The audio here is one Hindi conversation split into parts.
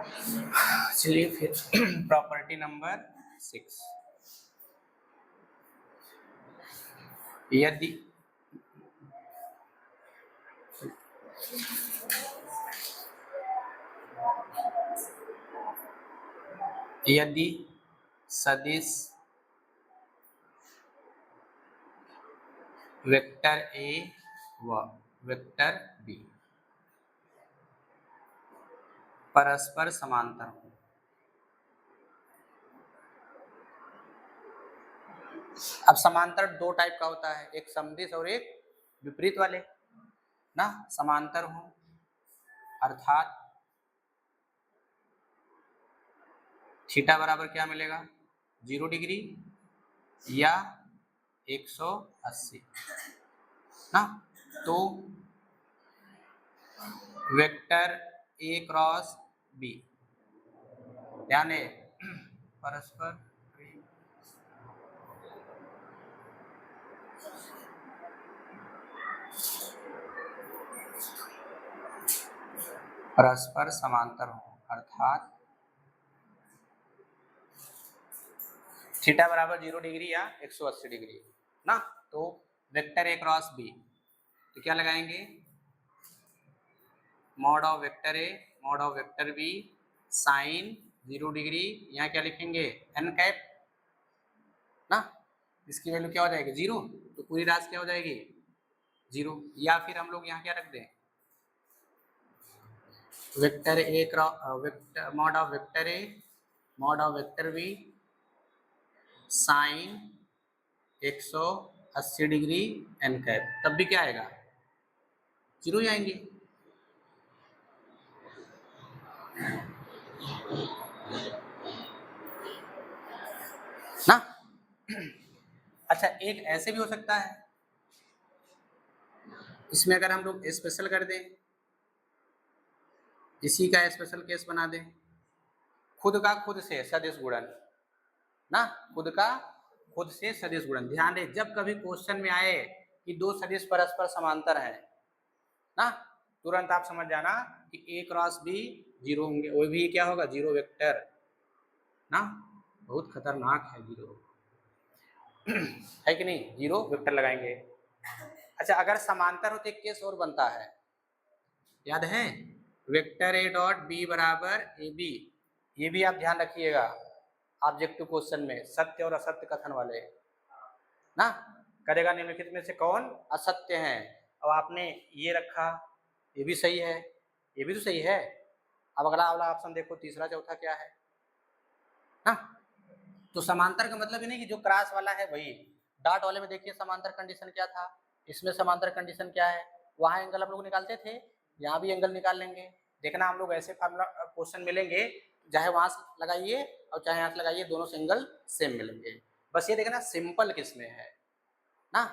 चलिए फिर प्रॉपर्टी नंबर 6, यदि यदि सदिश वेक्टर ए व वेक्टर बी परस्पर समांतर हो। अब समांतर दो टाइप का होता है, एक समदिश और एक विपरीत वाले ना। समांतर हो अर्थात थीटा बराबर क्या मिलेगा, 0 डिग्री या 180 ना। तो वेक्टर ए क्रॉस बी, ध्यान है परस्पर परस्पर समांतर हो अर्थात थीटा बराबर 0 डिग्री या 180 डिग्री ना। तो वेक्टर ए क्रॉस बी, तो क्या लगाएंगे, mod of vector A mod of vector B sine 0 degree, यहाँ क्या लिखेंगे एन कैप ना। इसकी वैल्यू क्या हो जाएगी 0, तो पूरी राशि क्या हो जाएगी 0। या फिर हम लोग यहाँ क्या रख दें, vector A cross mod of vector A mod of vector B sine 180 degree N cap, तब भी क्या आएगा 0 ही आएंगे ना। अच्छा एक ऐसे भी हो सकता है, इसमें अगर हम लोग स्पेशल कर दें, इसी का स्पेशल केस बना दें, खुद का खुद से सदिश गुणन ना, खुद का खुद से सदिश गुणन। ध्यान रहे जब कभी क्वेश्चन में आए कि दो सदिश परस्पर समांतर है ना, तुरंत आप समझ जाना कि ए क्रॉस बी 0 होंगे, वो भी क्या होगा 0 वेक्टर ना, बहुत खतरनाक है 0 है कि नहीं, 0 वेक्टर लगाएंगे। अच्छा अगर समांतर हो तो एक केस और बनता है, याद है, वेक्टर ए डॉट बी बराबर ए बी, ये भी आप ध्यान रखिएगा ऑब्जेक्टिव क्वेश्चन में, सत्य और असत्य कथन वाले ना। करेगा निम्नलिखित में से कौन असत्य है, अब आपने ये रखा, ये भी सही है, ये भी तो सही है। अब अगला वाला ऑप्शन देखो, तीसरा चौथा क्या है ना। तो समांतर का मतलब ही नहीं कि जो क्रॉस वाला है वही, डॉट वाले में देखिए समांतर कंडीशन क्या था, इसमें समांतर कंडीशन क्या है, वहां एंगल हम लोग निकालते थे, यहाँ भी एंगल निकाल लेंगे। देखना हम लोग ऐसे फार्मूला क्वेश्चन मिलेंगे, चाहे वहां से लगाइए और चाहे यहाँ से लगाइए, दोनों से एंगल सेम मिलेंगे। बस ये देखना सिंपल किसमें है ना,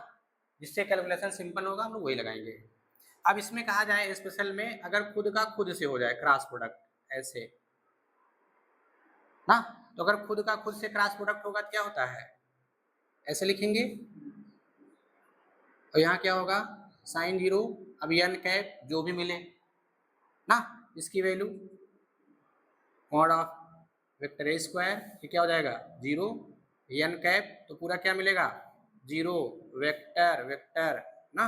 जिससे कैलकुलेशन सिंपल होगा हम लोग वही लगाएंगे। अब इसमें कहा जाए स्पेशल में, अगर खुद का खुद से हो जाए क्रॉस प्रोडक्ट ऐसे ना, तो अगर खुद का खुद से क्रॉस प्रोडक्ट होगा तो क्या होता है, ऐसे लिखेंगे और यहाँ क्या होगा साइन 0, अब एन कैप जो भी मिले ना, इसकी value mod of vector A square, ये क्या हो जाएगा 0 एन कैप, तो पूरा क्या मिलेगा 0 वेक्टर वेक्टर ना।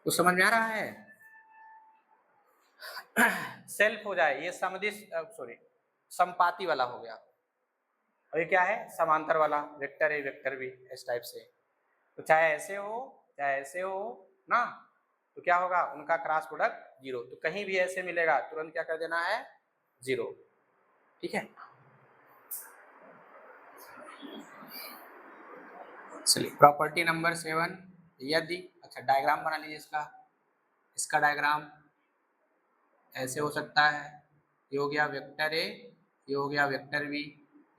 कुछ समझ में आ रहा है सेल्फ हो जाए ये समदिश, सॉरी समपाती वाला हो गया, और ये क्या है समांतर वाला, वेक्टर ए वेक्टर बी इस टाइप से। तो चाहे ऐसे हो चाहे ऐसे हो ना, तो क्या होगा उनका क्रॉस प्रोडक्ट 0, तो कहीं भी ऐसे मिलेगा तुरंत क्या कर देना है 0, ठीक है। चलिए प्रॉपर्टी नंबर 7, यदि, अच्छा डायग्राम बना लीजिए इसका, इसका डायग्राम ऐसे हो सकता है, ये हो गया वेक्टर ए, ये हो गया वेक्टर बी,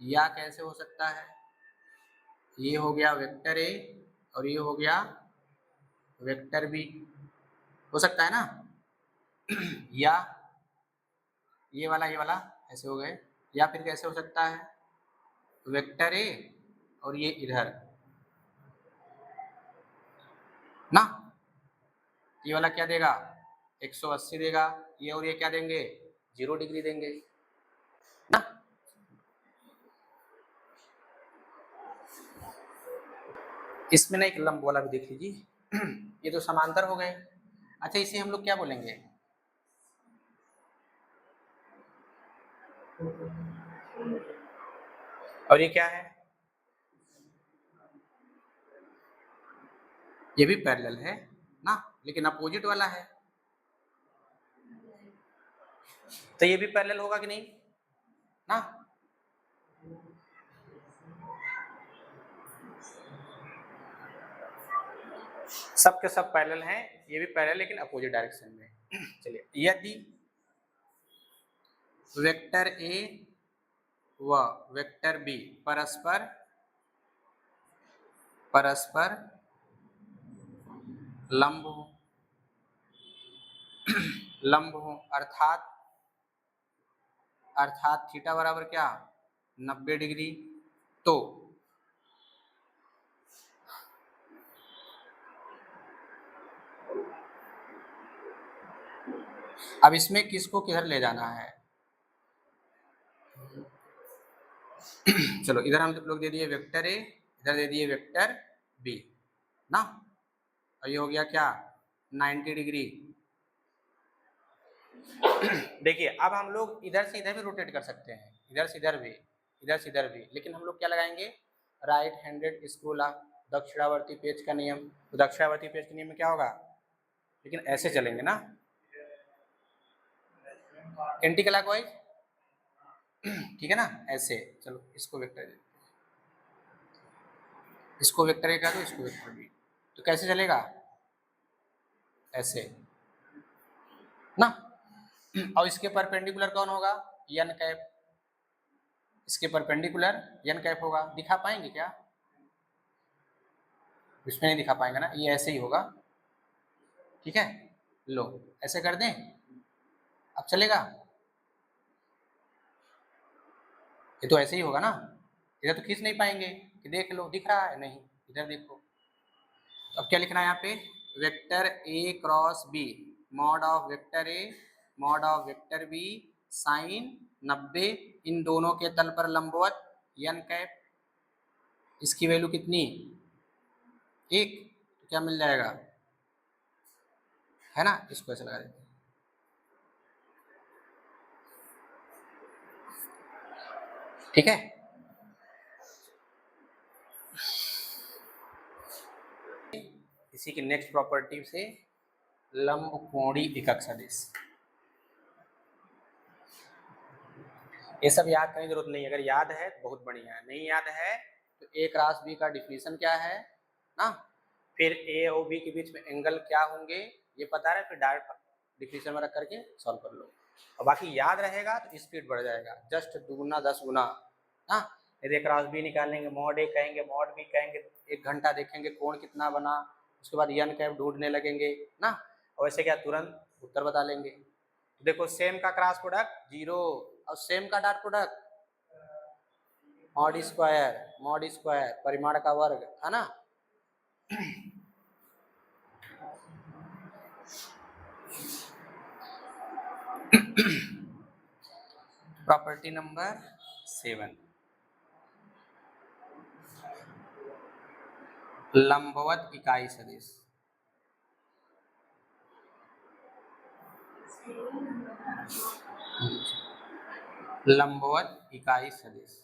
या कैसे हो सकता है, ये हो गया वेक्टर ए और ये हो गया वेक्टर बी, हो सकता है ना या ये वाला ऐसे हो गए, या फिर कैसे हो सकता है वेक्टर ए और ये इधर ना, ये वाला क्या देगा 180 देगा, ये और ये क्या देंगे 0 डिग्री देंगे ना। इसमें ना एक लंब वाला भी देख लीजिए, ये तो समांतर हो गए। अच्छा, इसे हम लोग क्या बोलेंगे? और ये क्या है? ये भी पैरेलल है ना, लेकिन अपोजिट वाला है, तो ये भी पैरेलल होगा कि नहीं ना। सब के सब पैरेलल हैं, ये भी पैरेलल लेकिन अपोजिट डायरेक्शन में। चलिए, यदि वेक्टर ए व वेक्टर बी परस्पर परस्पर लंब हो, लंब हो अर्थात अर्थात थीटा बराबर क्या, 90 डिग्री, तो अब इसमें किसको किधर ले जाना है? चलो, इधर हम लोग दे दिए वेक्टर ए, इधर दे दिए वेक्टर बी ना, और ये हो गया क्या, 90 डिग्री। देखिए, अब हम लोग इधर से इधर भी रोटेट कर सकते हैं, इधर से इधर भी, इधर से इधर भी, लेकिन हम लोग क्या लगाएंगे, राइट हैंडेड स्क्रू लॉ, दक्षिणावर्ती पेच का नियम। तो दक्षिणावर्ती पेच के नियम में क्या होगा, लेकिन ऐसे चलेंगे ना, एंटी क्लॉकवाइज, ठीक है ना, ऐसे। चलो, इसको वेक्टर, इसको वेक्टर ए का दो, इसको वेक्टर बी, तो कैसे चलेगा, ऐसे ना। और इसके परपेंडिकुलर कौन होगा, एन कैप, इसके परपेंडिकुलर एन कैप होगा। दिखा पाएंगे क्या, इसमें नहीं दिखा पाएंगे ना, ये ऐसे ही होगा, ठीक है। लो, ऐसे कर दें, अब चलेगा, ये तो ऐसे ही होगा ना, इधर तो खींच नहीं पाएंगे कि देख लो दिख रहा है, नहीं, इधर देखो। तो अब क्या लिखना है यहाँ पे, vector A cross B mod of vector A mod of vector B sine 90 इन दोनों के तल पर लंबवत एन कैप, इसकी वैल्यू कितनी, 1, तो क्या मिल जाएगा, है ना, इसको ऐसे लगा देते हैं, ठीक है। इसी की नेक्स्ट प्रॉपर्टी से लंबकोणी एकक सदिश, ये सब याद करने की जरूरत नहीं है, अगर याद है तो बहुत बढ़िया है, नहीं याद है तो ए क्रॉस बी का डिफिनेशन क्या है ना, फिर ए और बी के बीच में एंगल क्या होंगे ये पता है, फिर डायरेक्ट डिफिनेशन में रख करके सॉल्व कर लो, और बाकी याद रहेगा तो स्पीड बढ़ जाएगा, जस्ट दुगुना 10 गुना ना। यदि क्रॉस बी निकालेंगे, मॉड ए कहेंगे, मॉड बी कहेंगे, 1 घंटा देखेंगे कोण कितना बना, उसके बाद एन कैप ढूंढने लगेंगे ना, और वैसे क्या तुरंत उत्तर बता लेंगे। तो देखो, सेम का क्रॉस प्रोडक्ट 0 और सेम का डॉट प्रोडक्ट मॉड स्क्वायर परिमाण का वर्ग, है ना। प्रॉपर्टी नंबर 7, लंबवत इकाई सदिश, लंबवत इकाई सदिश,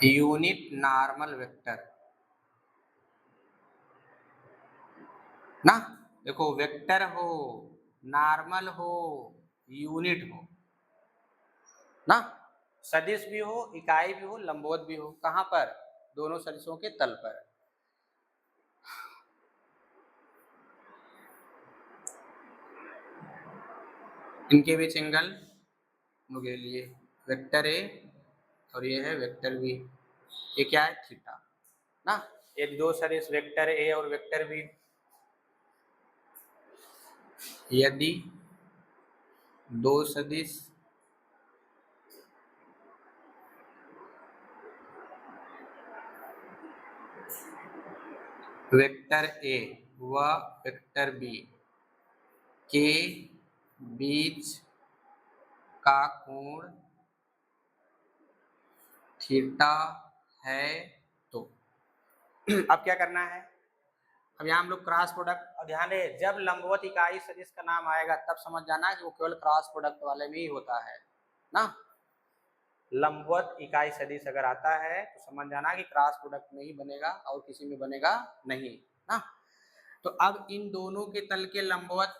यूनिट नॉर्मल वेक्टर ना। देखो, वेक्टर हो, नॉर्मल हो, यूनिट हो ना, सदिश भी हो, इकाई भी हो, लंबवत भी हो, कहां पर, दोनों सदिशों के तल पर। इनके बीच एंगल के लिए वेक्टर ए और ये है वेक्टर बी, ये क्या है, थीटा ना। ये दो सदिश वेक्टर ए और वेक्टर बी, यदि दो सदिश वेक्टर ए व वेक्टर बी के बीच का कोण थीटा है तो अब क्या करना है, अब यहाँ हम लोग क्रॉस प्रोडक्ट, और ध्यान रहे जब लंबवत इकाई सदिश का नाम आएगा तब समझ जाना कि वो केवल क्रॉस प्रोडक्ट वाले में ही होता है ना। लंबवत इकाई सदिश अगर आता है तो समझ जाना कि क्रॉस प्रोडक्ट में ही बनेगा और किसी में बनेगा नहीं ना। तो अब इन दोनों के तल के लंबवत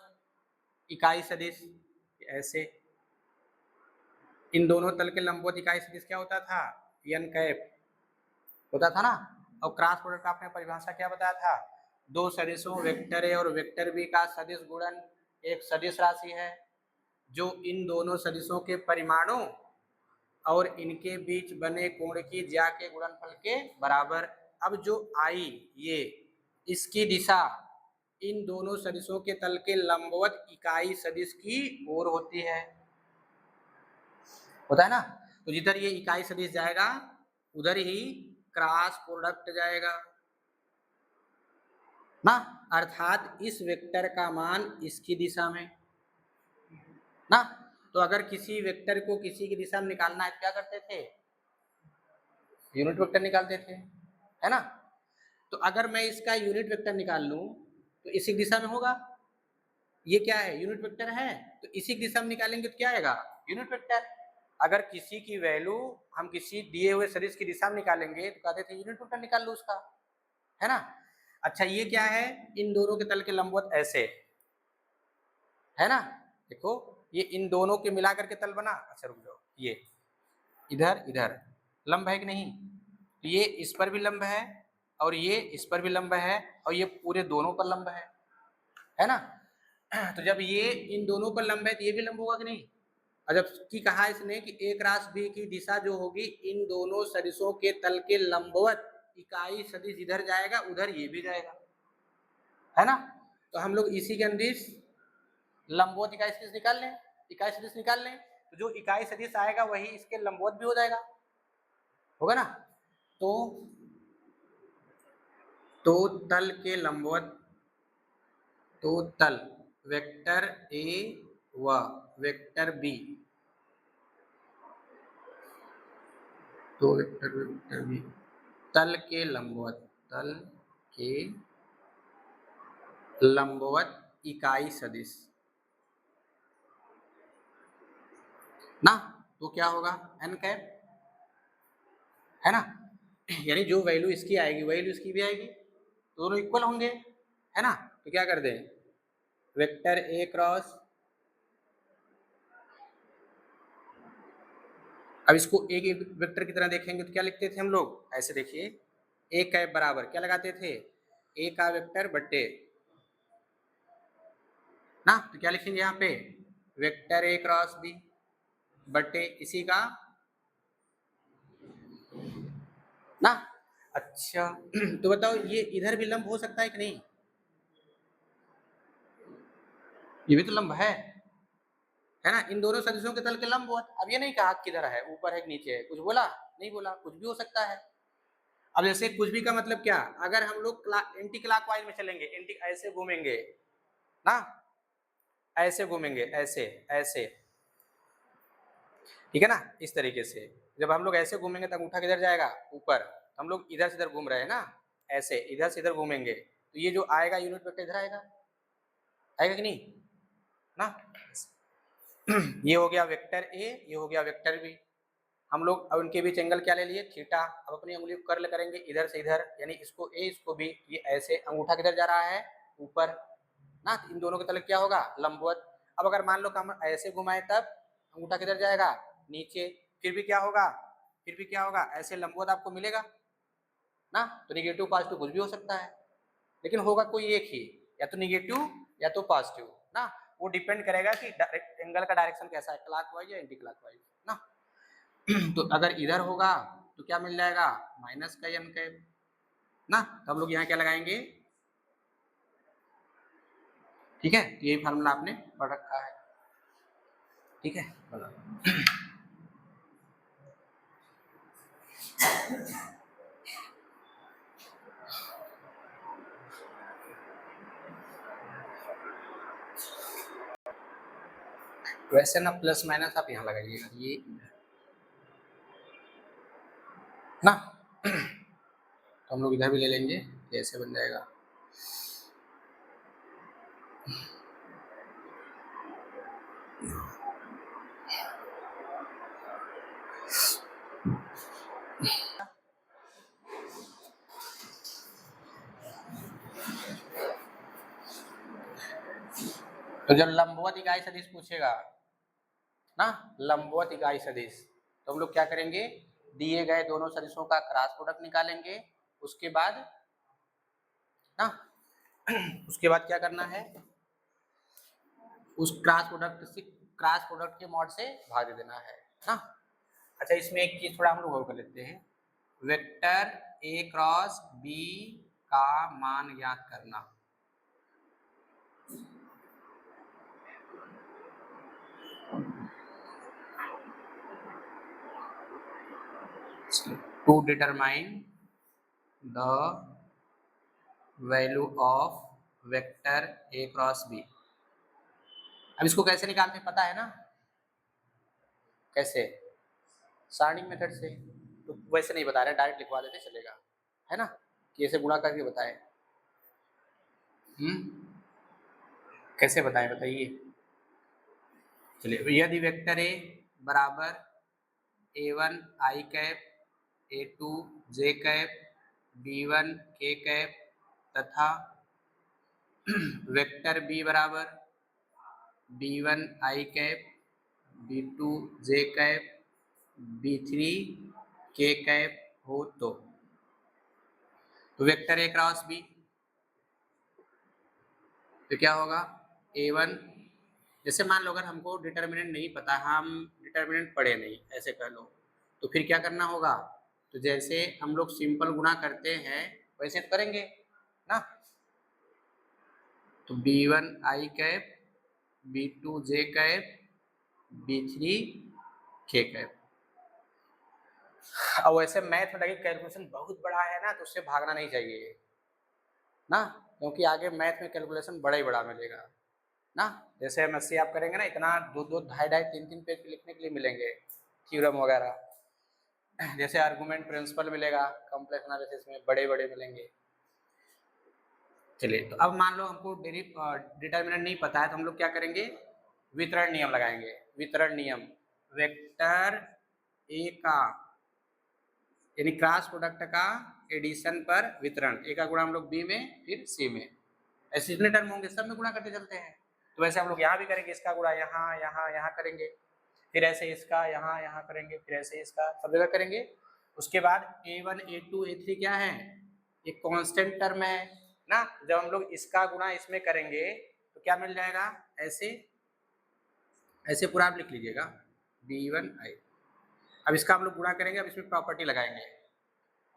इकाई सदिश ऐसे, इन दोनों तल के लंबवत इकाई सदिश क्या होता था, एन कैप होता था ना। और क्रॉस प्रोडक्ट आपने परिभाषा क्या बताया था, दो सदिशों वेक्टर ए और वेक्टर बी का सदिश गुणन एक सदिश राशि है जो इन दोनों सदिशों के परिमाणों और इनके बीच बने कोण की ज्या के गुणनफल के बराबर। अब जो आई ये इसकी दिशा इन दोनों सदिशों के तल के लंबवत इकाई सदिश की ओर होती है, होता है ना। तो जिधर ये इकाई सदिश जाएगा उधर ही क्रॉस प्रोडक्ट जाएगा ना, अर्थात इस वेक्टर का मान इसकी दिशा में ना। तो अगर किसी वेक्टर को किसी की दिशा में निकालना है तो क्या करते थे, यूनिट वेक्टर निकालते थे, है ना। तो अगर मैं इसका यूनिट वेक्टर निकाल लूं तो इसी दिशा में होगा, ये क्या है यूनिट वेक्टर है, तो इसी की दिशा में निकालेंगे तो क्या आएगा यूनिट वेक्टर। अगर किसी की वैल्यू हम किसी दिए हुए सदिश की दिशा में निकालेंगे तो कहते थे यूनिट वेक्टर निकाल लो उसका, है ना। अच्छा ये क्या है, इन दोनों के तल के लंबवत ऐसे है ना, देखो ये इन दोनों के मिलाकर के तल बना। अच्छा रुक जाओ, ये इधर इधर लंब है कि नहीं, तो ये इस पर भी लंब है और ये इस पर भी लंब है और ये पूरे दोनों पर लंब है ना। तो जब ये इन दोनों पर लंब है तो ये भी लंब होगा कि नहीं। और जब की कहा इसने कि ए क्रॉस बी की दिशा जो होगी इन दोनों सदिशों के तल के लंबवत इकाई सदिश इधर जाएगा उधर ये भी जाएगा, है ना। तो हम लोग इसी के अंदिश लंबवत इकाई सदिश निकाल लें, इकाई सदिश निकाल लें तो जो इकाई सदिश आएगा वही इसके लंबवत भी हो जाएगा, होगा ना। तो तल के लंबवत, तो तल वेक्टर ए व वेक्टर बी, तो वेक्टर बी तल के लंबवत, तल के लंबवत इकाई सदिश ना, तो क्या होगा एन कैप, है ना। यानी जो वैल्यू इसकी आएगी वैल्यू इसकी भी आएगी, दोनों इक्वल होंगे, है ना। तो क्या कर दें, वेक्टर ए क्रॉस, अब इसको एक वेक्टर की तरह देखेंगे तो क्या लिखते थे हम लोग, ऐसे देखिए ए कैप बराबर क्या लगाते थे, ए का वेक्टर बट्टे ना, तो क्या लिखेंगे यहाँ पे वेक्टर ए क्रॉस बी बट्टे इसी का ना। अच्छा तो बताओ ये इधर भी लंब हो सकता है कि नहीं, ये भी तो लंब है ना, इन दोनों सदिशों के तल के लंब हुआ। अब ये नहीं कहा किधर है, ऊपर है कि नीचे है, कुछ बोला नहीं बोला, कुछ भी हो सकता है। अब जैसे कुछ भी का मतलब क्या, अगर हम लोग एंटी क्लॉकवाइज में चलेंगे, एंटी ऐसे घूमेंगे ना, ऐसे घूमेंगे ऐसे ऐसे, ठीक है ना, इस तरीके से जब हम लोग ऐसे घूमेंगे तो अंगूठा किधर जाएगा ऊपर, हम लोग इधर से इधर घूम रहे हैं ना, ऐसे इधर से इधर घूमेंगे तो ये जो आएगा यूनिट वेक्टर इधर आएगा, आएगा कि नहीं ना। ये हो गया वेक्टर ए, ये हो गया वेक्टर बी, हम लोग अब उनके बीच एंगल क्या ले लिए थीटा। अब अपनी उंगली को कर्ल करेंगे इधर से इधर, यानी इसको ए इसको बी, ये ऐसे अंगूठा किधर जा रहा है ऊपर ना, इन दोनों के तले क्या होगा लंबवत। अब अगर मान लो हम ऐसे घुमाए तब अंगूठा किधर जाएगा नीचे, फिर भी क्या होगा, फिर भी क्या होगा ऐसे लंबवत आपको मिलेगा ना। तो निगेटिव पॉजिटिव कुछ भी हो सकता है, लेकिन होगा कोई एक ही, या तो निगेटिव या तो पॉजिटिव ना, वो डिपेंड करेगा कि एंगल का डायरेक्शन कैसा है, क्लॉकवाइज या एंटी क्लॉकवाइज ना। तो अगर इधर होगा तो क्या मिल जाएगा माइनस का एन कैप ना, तो हम लोग यहाँ क्या लगाएंगे, ठीक है, यही फार्मूला आपने पढ़ रखा है, ठीक है। वैसे ना प्लस माइनस आप यहाँ लगाइएगा ये ना तो हम लोग इधर भी ले लेंगे, ऐसे बन जाएगा। तो जब लंबवत इकाई सदिश पूछेगा ना, लंबवत इकाई सदिश, तो हम लोग क्या करेंगे, दिए गए दोनों सदिशों का क्रॉस प्रोडक्ट निकालेंगे। उसके बाद ना उसके बाद क्या करना है, उस क्रॉस प्रोडक्ट के मॉड से भाग दे देना है ना। अच्छा, इसमें एक चीज थोड़ा हम लोग और कर लेते हैं, वेक्टर ए क्रॉस बी का मान ज्ञात करना। To determine the value of vector A cross B. अब इसको कैसे निकालते हैं पता है ना, कैसे, सारणी मेथड से। तो वैसे नहीं बता रहे, डायरेक्ट लिखवा देते चलेगा, है ना, कि ऐसे गुणा करके बताएं। कैसे बताएं बताइए। चलिए, यदि वेक्टर ए बराबर a1 i cap, a2 j cap, b1 k cap तथा वेक्टर b बराबर b1 i cap, b2 j cap, b3 k cap हो तो वेक्टर ए क्रॉस बी, तो क्या होगा, a1, जैसे मान लो अगर हमको डिटर्मिनेंट नहीं पता, हम डिटर्मिनेंट पढ़े नहीं, ऐसे कह लो, तो फिर क्या करना होगा, तो जैसे हम लोग सिंपल गुणा करते हैं वैसे तो करेंगे ना। तो b1 i cap, b2 j cap, b3 k cap. अब वैसे मैथ में कैलकुलेशन बहुत बड़ा है ना, तो उससे भागना नहीं चाहिए ना, क्योंकि आगे मैथ में कैलकुलेशन बड़ा ही बड़ा मिलेगा ना। जैसे एमएससी आप करेंगे ना, इतना 2-2, 2.5-2.5, 3-3 पेज लिखने के लिए मिलेंगे, थ्योरम वगैरह, जैसे आर्गुमेंट प्रिंसिपल मिलेगा, कॉम्प्लेक्स एनालिसिस में बड़े बड़े मिलेंगे। चलिए, तो अब मान लो हमको डिटर्मिनेंट नहीं पता है, तो हम लोग क्या करेंगे, वितरण नियम लगाएंगे। वितरण नियम, वेक्टर ए का यानी क्रॉस प्रोडक्ट का एडिशन पर वितरण, ए का गुणा हम लोग बी में फिर सी में, ऐसे जितने टर्म होंगे सब में गुणा करते चलते हैं। तो वैसे हम लोग यहाँ भी करेंगे, इसका गुणा यहाँ यहाँ यहाँ करेंगे, फिर ऐसे इसका यहाँ यहाँ करेंगे, फिर ऐसे इसका, सब जगह करेंगे। उसके बाद a1 a2 a3 क्या है, एक कांस्टेंट टर्म है ना। जब हम लोग इसका गुणा इसमें करेंगे तो क्या मिल जाएगा, ऐसे ऐसे पूरा आप लिख लीजिएगा b1 i। अब इसका हम लोग गुणा करेंगे, अब इसमें प्रॉपर्टी लगाएंगे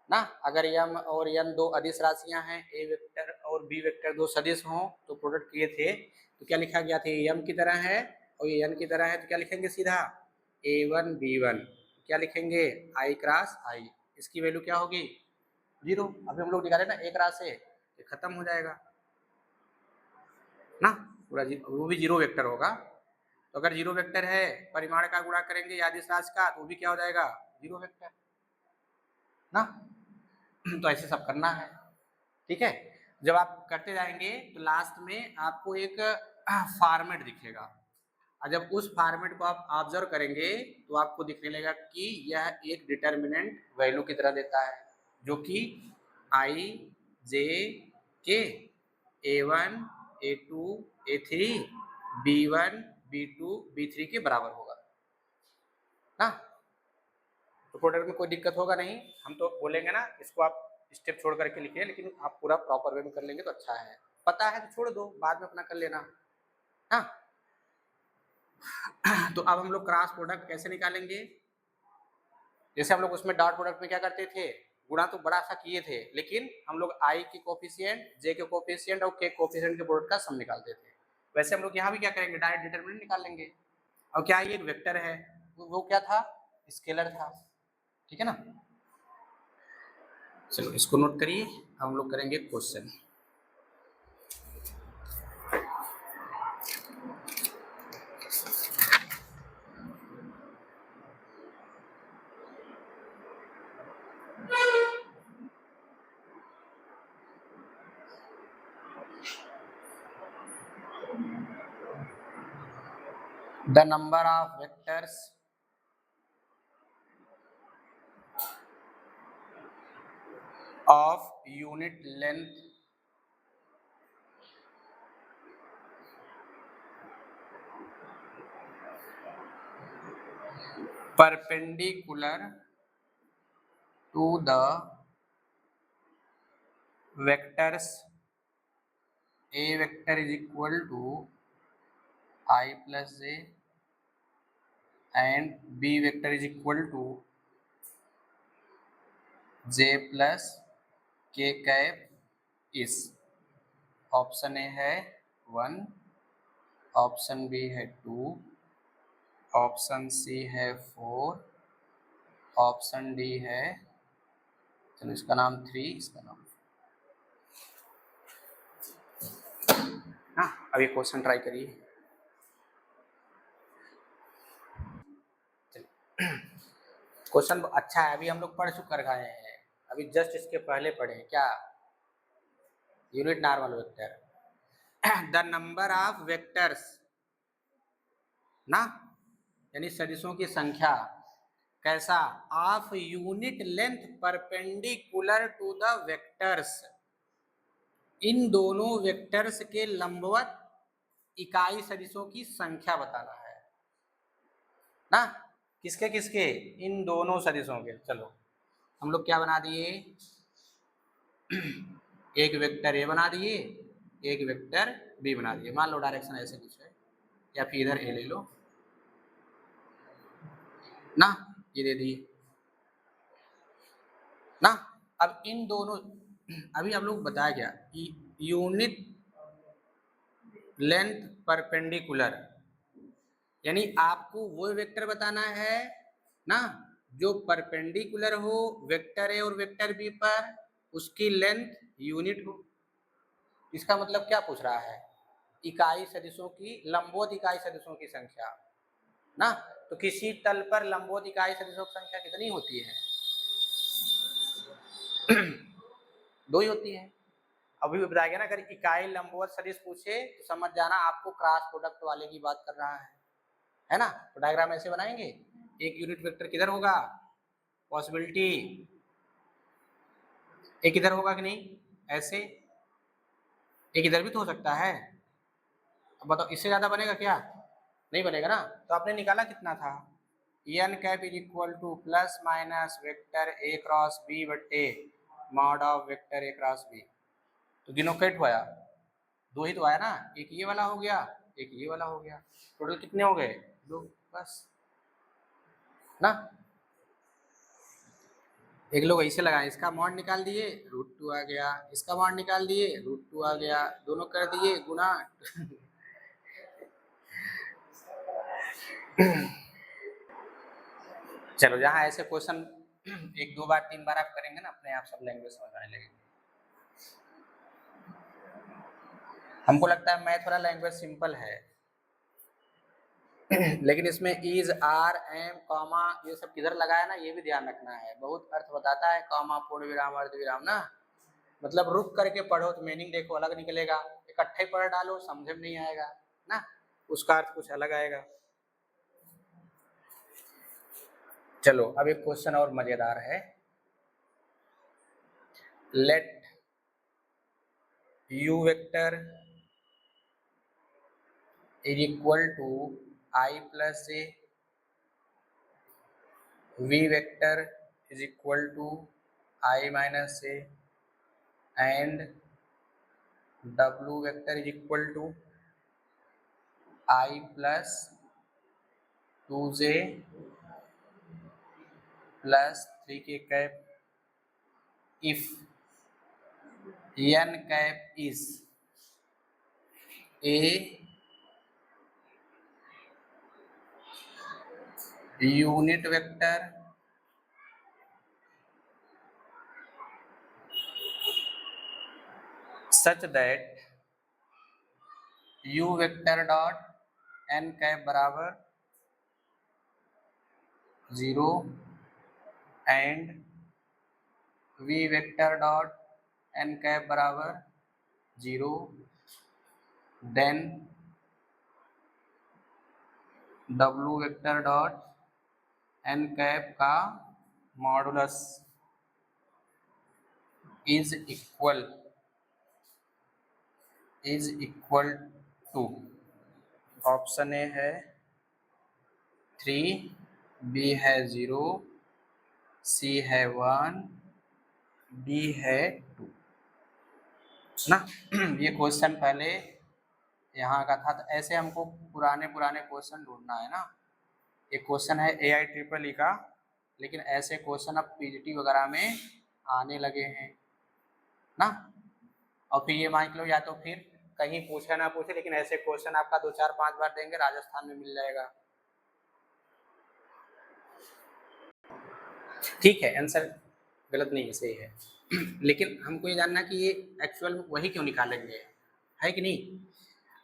ना। अगर m और n दो अदिश राशियां हैं, a वेक्टर और b वेक्टर दो सदिश हों, तो प्रोडक्ट किए थे तो क्या लिखा गया था, m की तरह है और ये n की तरह है, तो क्या लिखेंगे सीधा a1 b1, क्या लिखेंगे i क्रॉस i, इसकी वैल्यू क्या होगी 0। अभी हम लोग निकाले ना एक रात से, ये खत्म हो जाएगा ना, पूरा वो भी 0 वेक्टर होगा। तो अगर 0 वेक्टर है, परिमाण का गुणा करेंगे या अदिश राशि का, तो वो भी क्या हो जाएगा 0 वेक्टर ना। तो ऐसे सब करना है, ठीक है। जब आप करते जाएंगे तो लास्ट में आपको एक फॉर्मेट दिखेगा, और जब उस फॉर्मेट को आप ऑब्जर्व करेंगे तो आपको दिखने लगेगा कि यह एक डिटर्मिनेंट वैल्यू की तरह देता है, जो कि i j k a1 a2 a3 b1 b2 b3 के बराबर होगा ना। तो प्रोडक्ट में कोई दिक्कत होगा नहीं, हम तो बोलेंगे ना इसको आप स्टेप छोड़ करके लिखिए, लेकिन आप पूरा प्रॉपर वे में कर लेंगे तो अच्छा है। पता है तो छोड़ दो, बाद में अपना कर लेना हाँ। तो अब हम लोग क्रॉस प्रोडक्ट कैसे निकालेंगे, जैसे हम लोग उसमें डॉट प्रोडक्ट में क्या करते थे, गुणा तो बड़ा सा किए थे, लेकिन हम लोग आई के कोफिशिएंट, जे के कोफिशिएंट और के कोफिशिएंट के प्रोडक्ट का सम निकालते थे। वैसे हम लोग यहाँ भी क्या करेंगे, डायरेक्ट डिटरमिनेंट निकाल लेंगे। और क्या ये एक वेक्टर है, वो क्या था, स्केलर था, ठीक है ना। चलो इसको नोट करिए, हम लोग करेंगे question. the number of vectors of unit length perpendicular to the vectors a vector is equal to I plus j and b vector is equal to j plus k cap is option A है 1, ऑप्शन बी है 2, ऑप्शन सी है 4, ऑप्शन डी है, चलो इसका नाम 3, इसका नाम हाँ। अब ये क्वेश्चन ट्राई करिए। क्वेश्चन अच्छा है, अभी हम लोग पढ़ चुके गए हैं, अभी जस्ट इसके पहले पढ़े क्या, unit normal vector the number of vectors ना, यानी सदिशों की संख्या कैसा, of unit length perpendicular to the vectors, इन दोनों वेक्टर्स के लंबवत इकाई सदिशों की संख्या बताना है ना, किसके किसके, इन दोनों सदिशों के। चलो हम लोग क्या बना दिए, एक वेक्टर ए बना दिए, एक वेक्टर बी बना दिए, मान लो डायरेक्शन ऐसे कुछ है, या फिर इधर ए ले लो ना, ये दे दिए ना। अब इन दोनों, अभी हम लोग बताया क्या, यूनिट लेंथ परपेंडिकुलर, यानी आपको वो वेक्टर बताना है ना जो परपेंडिकुलर हो वेक्टर ए और वेक्टर बी पर, उसकी लेंथ यूनिट हो। इसका मतलब क्या पूछ रहा है, इकाई सदिशों की, लंबवत इकाई सदिशों की संख्या ना, तो किसी तल पर लंबवत इकाई सदिशों की संख्या कितनी होती है 2 ही होती है। अभी भी बताया गया ना, अगर इकाई लंबवत सदिश पूछे तो समझ जाना आपको क्रॉस प्रोडक्ट वाले की बात कर रहा है ना। तो डायग्राम ऐसे बनाएंगे, एक यूनिट वेक्टर किधर होगा, पॉसिबिलिटी एक इधर होगा कि नहीं, ऐसे एक इधर भी तो हो सकता है। अब बताओ इससे ज्यादा बनेगा क्या, नहीं बनेगा ना। तो आपने निकाला कितना था, n cap is equal to plus minus vector A cross B बट्टे mod of vector A cross b. तो गिनो कट हुआ, 2 ही तो आया ना, एक ये वाला हो गया, एक ये वाला हो गया, टोटल कितने हो गए 2 बस ना। एक लोग ऐसे लगाए, इसका मॉड निकाल दिए √2 आ गया, इसका मॉड निकाल दिए √2 आ गया, दोनों कर दिए गुना चलो जहाँ ऐसे क्वेश्चन 1 2 बार 3 बार आप करेंगे ना, अपने आप सब लैंग्वेज समझ आने लगेगी। हमको लगता है मैथ वाला लैंग्वेज सिंपल है लेकिन इसमें इज आर एम कॉमा ये सब किधर लगाया ना, ये भी ध्यान रखना है, बहुत अर्थ बताता है कॉमा पूर्ण विराम अर्ध विराम ना, मतलब रुक करके पढ़ो तो मीनिंग देखो अलग निकलेगा, इकट्ठे पढ़ डालो समझ में नहीं आएगा ना, उसका अर्थ कुछ अलग आएगा। चलो अब एक क्वेश्चन और मजेदार है, let u vector is equal to I plus j, v vector is equal to I minus j and w vector is equal to I plus 2j plus 3k cap if n cap is a unit vector such that u vector dot n cap बराबर 0 and v vector dot n cap बराबर 0, देन डब्लू वेक्टर डॉट एन कैप का modulus is equal to, option ए है 3, बी है 0, सी है 1, डी है 2 ना। ये क्वेश्चन पहले यहाँ का था, तो ऐसे हमको पुराने क्वेश्चन ढूंढना है ना। एक क्वेश्चन है AIEEE का, लेकिन ऐसे क्वेश्चन अब PGT वगैरह में आने लगे हैं ना। और फिर ये मान लो, या तो फिर कहीं पूछे ना पूछे, लेकिन ऐसे क्वेश्चन आपका 2 4 5 बार देंगे, राजस्थान में मिल जाएगा। ठीक है, आंसर गलत नहीं है, सही है। लेकिन हमको ये जानना कि ये एक्चुअल वही क्यों निकालेंगे, है कि नहीं।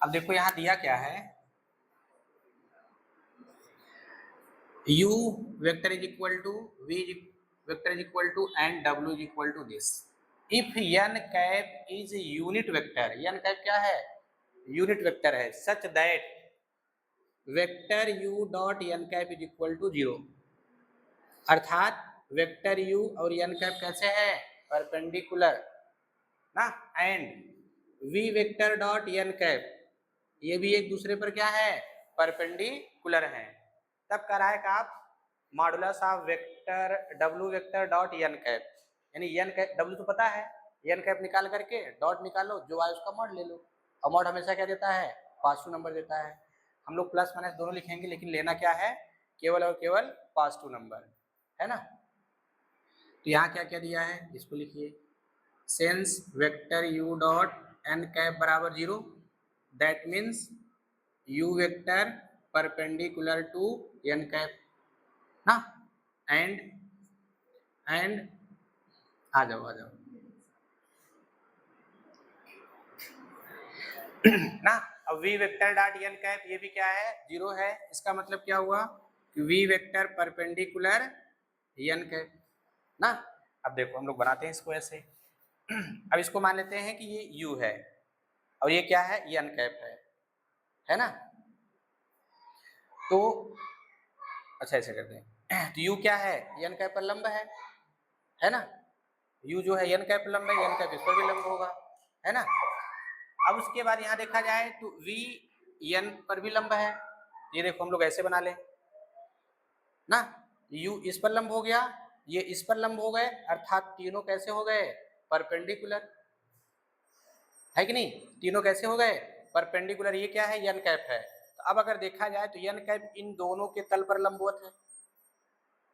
अब देखो यहाँ दिया क्या है, u vector is equal to v vector is equal to and w is equal to this. If n cap is unit vector, n cap क्या है, यूनिट वेक्टर है, such that vector u dot n cap is equal to 0, अर्थात वेक्टर u और n कैप कैसे है, परपेंडिकुलर ना, and v vector dot n cap ये भी एक दूसरे पर क्या है, परपेंडिकुलर है। तब करा है का आप modulus of vector w vector dot n cap, यानी n कैप w तो पता है, n कैप निकाल करके डॉट निकालो, जो आए उसका मॉड ले लो। और मॉड हमेशा क्या देता है, पॉजिटिव नंबर देता है। हम लोग प्लस माइनस दोनों लिखेंगे, लेकिन लेना क्या है, केवल और केवल पॉजिटिव नंबर, है ना। तो यहाँ क्या क्या दिया है, इसको लिखिए, since vector u dot n cap बराबर 0, that means u vector perpendicular to n cap ना, एंड आ जाओ ना। अब v vector dot n cap ये भी क्या है, 0 है। इसका मतलब क्या हुआ कि v vector perpendicular n cap ना। अब देखो हम लोग बनाते हैं इसको ऐसे। अब इसको मान लेते हैं कि ये u है और ये क्या है, n कैप है ना। तो अच्छा ऐसे करते हैं, तो u क्या है, n कैप पर लंब है ना। u जो है n कैप लंब है, n कैप इस पर भी लंब होगा, है ना। अब उसके बाद यहाँ देखा जाए तो v n पर भी लंब है। ये देखो हम लोग ऐसे बना लें ना, u इस पर लंब हो गया, ये इस पर लंब हो गए, अर्थात तीनों कैसे हो गए, परपेंडिकुलर, है कि नहीं। तीनों कैसे हो गए, परपेंडिकुलर। ये क्या है, n कैप है। तो अब अगर देखा जाए तो n कैप इन दोनों के तल पर लंबवत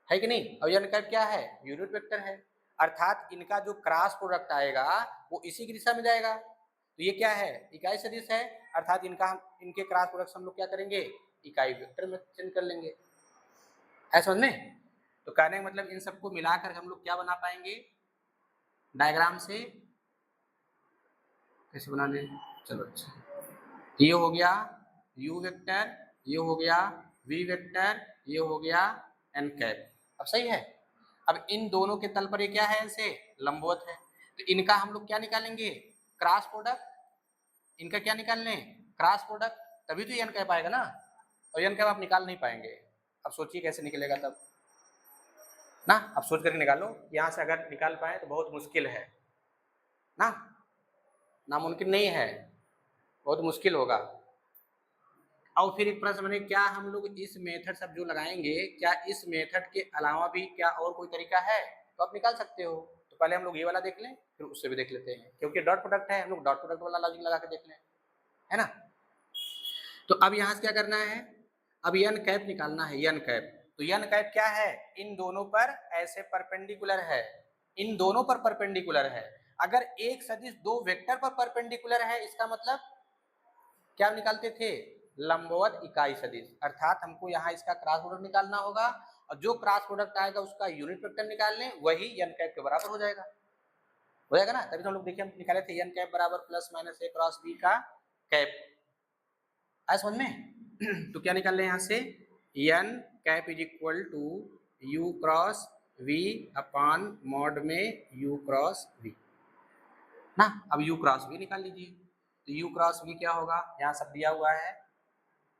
है कि नहीं। और n कैप क्या है, यूनिट वेक्टर है, अर्थात इनका जो क्रॉस प्रोडक्ट आएगा वो इसी की दिशा में जाएगा। तो ये क्या है, इकाई सदिश है, अर्थात इनके क्रॉस प्रोडक्ट हम लोग क्या करेंगे, इकाई वेक्टर में चेंज कर लेंगे, है समझ में। तो कहने का मतलब इन सबको मिलाकर हम लोग क्या बना पाएंगे, डायग्राम से कैसे बना लें। चलो अच्छा, ये हो गया u वेक्टर, ये हो गया v वेक्टर, ये हो गया n कैप। अब सही है। अब इन दोनों के तल पर ये क्या है, ऐसे लंबवत है। तो इनका हम लोग क्या निकालेंगे, क्रॉस प्रोडक्ट। इनका क्या निकाल लें, क्रॉस प्रोडक्ट, तभी तो n कैप आएगा ना। और n कैप आप निकाल नहीं पाएंगे। अब सोचिए कैसे निकलेगा तब ना। अब सोच कर निकालो, यहाँ से अगर निकाल पाए तो बहुत मुश्किल है ना, नामुमकिन नहीं है, बहुत मुश्किल होगा। और फिर एक प्रश्न बने, क्या हम लोग इस मेथड सब जो लगाएंगे, क्या इस मेथड के अलावा भी क्या और कोई तरीका है, तो आप निकाल सकते हो। तो पहले हम लोग ये वाला देख लें, फिर उससे भी देख लेते हैं, क्योंकि डॉट प्रोडक्ट है, हम लोग डॉट प्रोडक्ट वाला लॉजिक लगा के देख लें, है ना। तो अब यहाँ से क्या करना है, अब n कैप निकालना है, n कैप। तो n कैप क्या है, इन दोनों पर ऐसे परपेंडिकुलर है, इन दोनों पर परपेंडिकुलर है। अगर एक सदिश दो वेक्टर पर परपेंडिकुलर है, इसका मतलब क्या निकालते थे, लंबवत इकाई सदिश, अर्थात हमको यहाँ इसका क्रॉस प्रोडक्ट निकालना होगा, और जो क्रॉस प्रोडक्ट आएगा उसका यूनिट वेक्टर निकाल लें, वही n कैप के बराबर हो जाएगा ना। तभी तो हम लोग देखिए हम निकाले थे n कैप बराबर plus minus a cross b का कैप, आया समझ में। तो क्या निकाल लें यहाँ से, n cap is equal to u cross v upon mod में u क्रॉस v ना। अब u क्रॉस v निकाल लीजिए, तो u क्रॉस v क्या होगा, यहाँ सब दिया हुआ है,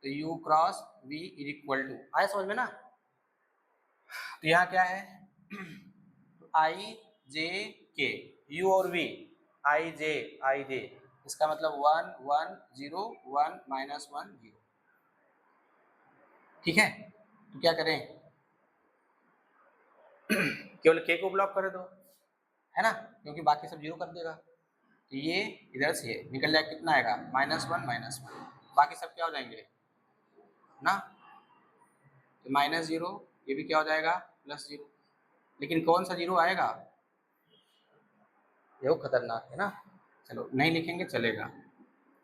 तो u cross v is equal to, आया समझ में ना। तो यहाँ क्या है, आई जे के, u और v, आई जे, इसका मतलब 1 1 0 1 -1 0, ठीक है। तो क्या करें, केवल k को ब्लॉक कर दो, है ना, क्योंकि बाकी सब जीरो कर देगा। तो ये इधर से निकल जाएगा, कितना आएगा, -1 बाकी सब क्या हो जाएंगे ना, तो -0, ये भी क्या हो जाएगा +0, लेकिन कौन सा जीरो आएगा, ये खतरनाक है ना। चलो नहीं लिखेंगे चलेगा,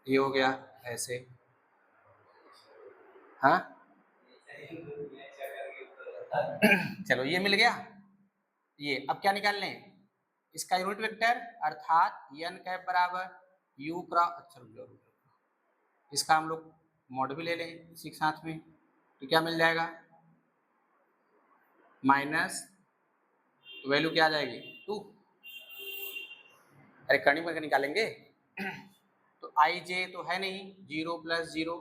ये हो गया ऐसे, हाँ चलो ये मिल गया। ये अब क्या निकाल लें, इसका यूनिट वेक्टर अर्थात n कैप बराबर u क्रॉस, अच्छा इसका हम लोग मॉड भी ले लें इसी के साथ में, तो क्या मिल जाएगा, माइनस, तो वैल्यू क्या आ जाएगी 2, अरे करनी करके निकालेंगे तो आई जे तो है नहीं, 0 + 0,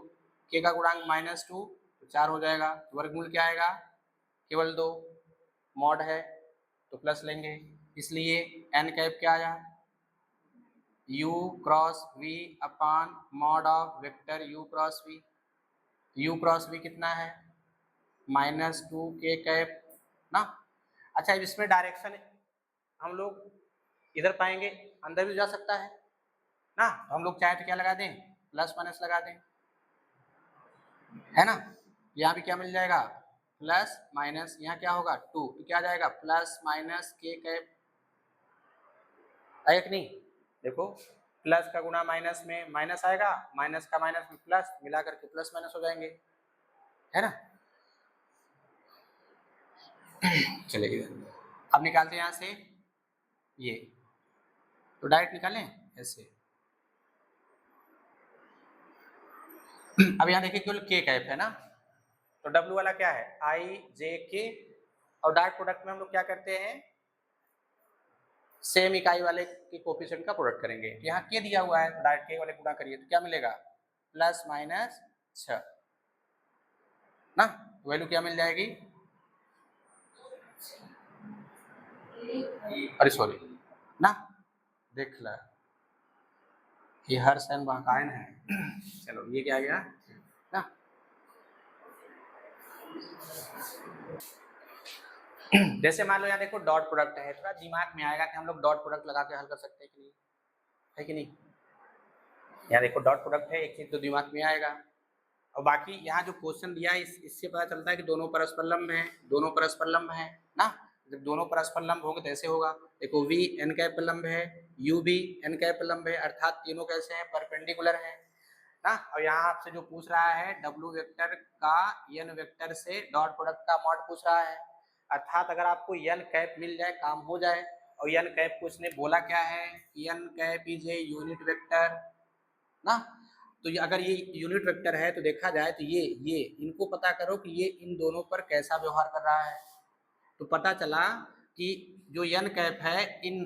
के का गुणांक -2, तो 4 हो जाएगा, वर्गमूल क्या आएगा, केवल 2, मॉड है तो प्लस लेंगे, इसलिए n कैप क्या आया, u cross v upon mod of vector u cross v, u cross v कितना है -2 के कैप ना। अच्छा इसमें डायरेक्शन हम लोग इधर पाएंगे, अंदर भी जा सकता है ना, तो हम लोग चाहे तो क्या लगा दें, प्लस माइनस लगा दें, है ना। यहाँ भी क्या मिल जाएगा, प्लस माइनस, यहाँ क्या होगा 2, तो क्या जाएगा प्लस माइनस के कैप, आया कि नहीं, देखो प्लस का गुणा माइनस में माइनस आएगा, माइनस का माइनस में प्लस, मिला करके प्लस माइनस हो जाएंगे, है ना। चलिए अब निकालते हैं यहाँ से ये, तो डायरेक्ट निकालें ऐसे। अब यहाँ देखिए केवल के कैप है ना, तो W वाला क्या है आई जे के, और डॉट प्रोडक्ट में हम लोग क्या करते हैं, सेम इकाई वाले के कोफिशिएंट का प्रोडक्ट करेंगे। यहाँ के दिया हुआ है, डॉट के वाले गुणा करिए तो क्या मिलेगा, +-6 ना, वैल्यू क्या मिल जाएगी, अरे सॉरी ना, देख ला ये हर सन बाकायन है चलो ये क्या गया ना। जैसे मान लो यहाँ देखो डॉट प्रोडक्ट है, थोड़ा दिमाग में आएगा कि हम लोग डॉट प्रोडक्ट लगा के हल कर सकते हैं कि नहीं, है कि नहीं। यहाँ देखो डॉट प्रोडक्ट है, एक चीज तो दिमाग में आएगा, और बाकी यहाँ जो क्वेश्चन दिया है इससे पता चलता है कि दोनों परस्पर लंब हैं, दोनों परस्पर लंब हैं ना, जब दोनों परस्पर लंब होंगे तो ऐसे होगा, देखो v n कैप लंब है, u भी n कैप लंब है, अर्थात तीनों कैसे हैं, परपेंडिकुलर हैं ना। और यहाँ आपसे जो पूछ रहा है w वेक्टर का n वेक्टर से डॉट प्रोडक्ट का मॉड पूछ रहा है, अर्थात अगर आपको n कैप मिल जाए काम हो जाए। और n कैप को इसने बोला क्या है, n cap is a unit vector ना, तो ये अगर ये यूनिट वेक्टर है तो देखा जाए तो ये इनको पता करो कि ये इन दोनों पर कैसा व्यवहार कर रहा है, तो पता चला कि जो n कैप है इन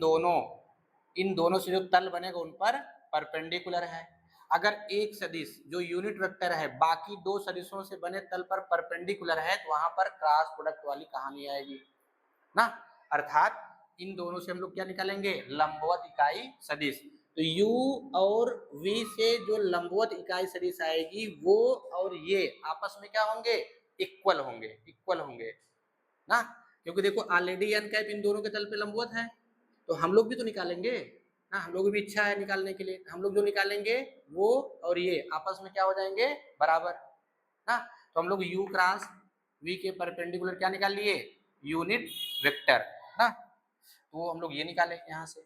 दोनों से जो तल बनेगा उन पर परपेंडिकुलर है। अगर एक सदिश जो यूनिट वेक्टर है बाकी दो सदिशों से बने तल पर परपेंडिकुलर है तो वहां पर क्रॉस प्रोडक्ट वाली कहानी आएगी ना, अर्थात इन दोनों से हम लोग क्या निकालेंगे, लंबवत इकाई सदिश। तो u और v से जो लंबवत इकाई सदिश आएगी वो और ये आपस में क्या होंगे, इक्वल होंगे ना, क्योंकि देखो ऑलरेडी n कैप इन दोनों के तल पे लंबवत है, तो हम लोग भी तो निकालेंगे ना, हम लोग भी इच्छा है निकालने के लिए, हम लोग जो निकालेंगे वो और ये आपस में क्या हो जाएंगे, बराबर ना। तो हम लोग u क्रॉस v के परपेंडिकुलर क्या निकाल लिए, यूनिट वेक्टर ना, तो हम लोग ये निकाले यहाँ से,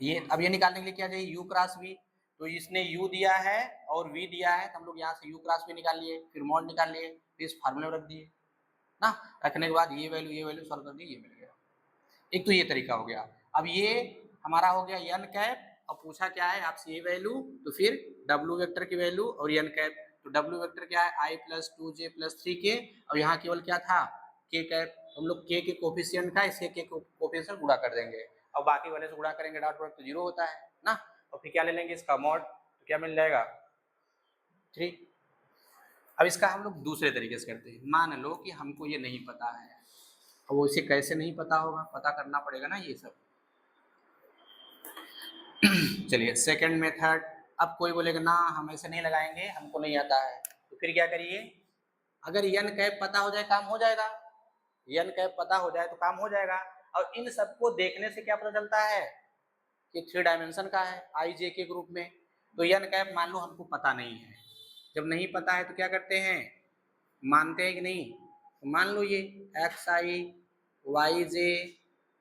ये अब ये निकालने के लिए क्या चाहिए, u क्रॉस v, तो इसने u दिया है और v दिया है तो हम लोग यहाँ से u क्रॉस v निकाल लिए, फिर मॉड निकाल लिए, फिर इस फार्मूले में रख दिए ना, रखने के बाद ये वैल्यू सॉल्व कर दी, ये मिल गया। एक तो ये तरीका हो गया। अब ये हमारा हो गया n कैप, और पूछा क्या है आपसे ये वैल्यू, तो फिर w वेक्टर की वैल्यू और n कैप, तो w वेक्टर क्या है i + 2j + 3k, और यहाँ केवल क्या था k कैप, हम लोग k के कोफिशिएंट का इसके k कोफिशिएंट गुणा कर देंगे, और बाकी वाले से गुणा करेंगे डॉट प्रोडक्ट तो 0 होता है ना, और फिर क्या ले लेंगे इसका मॉड, तो क्या मिल जाएगा 3 अब इसका हम लोग दूसरे तरीके से करते हैं। मान लो कि हमको ये नहीं पता है, अब वो इसे कैसे नहीं पता होगा, पता करना पड़ेगा ना ये सब। चलिए सेकंड मेथड, अब कोई बोलेगा ना हम ऐसे नहीं लगाएंगे, हमको नहीं आता है, तो फिर क्या करिए, अगर n कैप पता हो जाए काम हो जाएगा, n कैप पता हो जाए तो काम हो जाएगा। और इन सबको देखने से क्या पता चलता है कि 3 डायमेंशन का है आई जे के ग्रुप में। तो n कैप मान लो हमको पता नहीं है, जब नहीं पता है तो क्या करते हैं, मानते हैं कि नहीं, तो मान लो ये एक्स आई वाई जे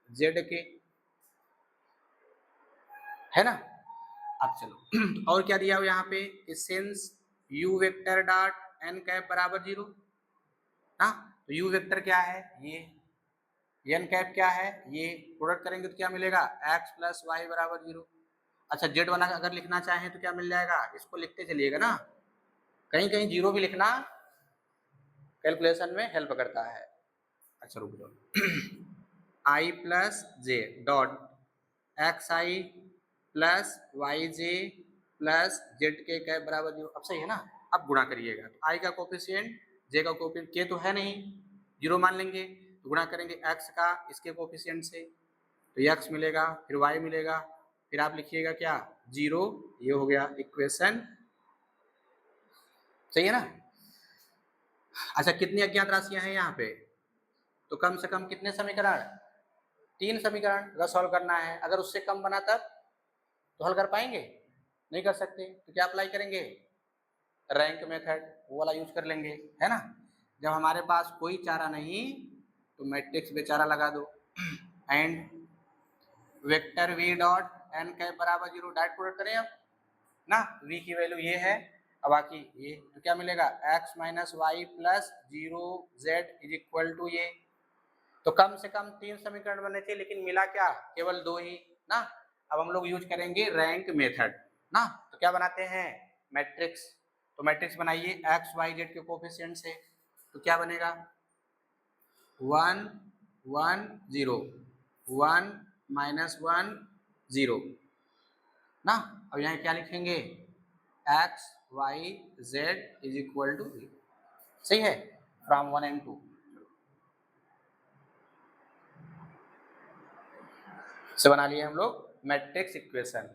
जेड के है ना। अब चलो और क्या दिया हो यहाँ पे, since u vector dot n cap बराबर 0, हाँ तो u वेक्टर क्या है ये, n कैप क्या है ये, प्रोडक्ट करेंगे तो क्या मिलेगा x प्लस वाई बराबर 0। अच्छा जेड वाला अगर लिखना चाहें तो क्या मिल जाएगा, इसको लिखते चलिएगा ना, कहीं कहीं जीरो भी लिखना कैलकुलेशन में हेल्प करता है। अच्छा रुक जाओ, आई प्लस जे डॉट एक्स आई प्लस वाई जे प्लस जेड के कैप बराबर 0। अब सही है ना। अब गुणा करिएगा, तो आई का कोफिशिएंट जे का कोफिशिएंट के तो है नहीं, 0 मान लेंगे, तो गुणा करेंगे x का इसके कोफिशिएंट से, तो x मिलेगा, फिर y मिलेगा, फिर आप लिखिएगा क्या 0, ये हो गया इक्वेशन, सही है ना। अच्छा कितनी अज्ञात राशियां हैं यहाँ पे, तो कम से कम कितने समीकरण, 3 समीकरण अगर सॉल्व करना है, अगर उससे कम बना तब तो हल कर पाएंगे, नहीं कर सकते, तो क्या अप्लाई करेंगे, रैंक मेथड वो वाला यूज कर लेंगे, है ना। जब हमारे पास कोई चारा नहीं तो मैट्रिक्स बेचारा लगा दो, and vector v dot n cap बराबर 0, डायरेक्ट प्रोडक्ट करें अब ना, v की वैल्यू ये है, अब बाकी ये, तो क्या मिलेगा x minus Y plus 0 z is equal to ये, तो कम से कम 3 समीकरण बने थे, लेकिन मिला क्या केवल 2 ही ना। अब हम लोग यूज करेंगे रैंक मेथड ना, तो क्या बनाते हैं मैट्रिक्स, तो मैट्रिक्स बनाइए एक्स वाई जेड के कोफिशिएंट से, तो क्या बनेगा 1 1 0 1 माइनस 1 0 ना। अब यहाँ क्या लिखेंगे X Y Z is equal to 0, सही है, फ्रॉम 1 एंड 2। से बना लिए हम लोग मैट्रिक्स इक्वेशन।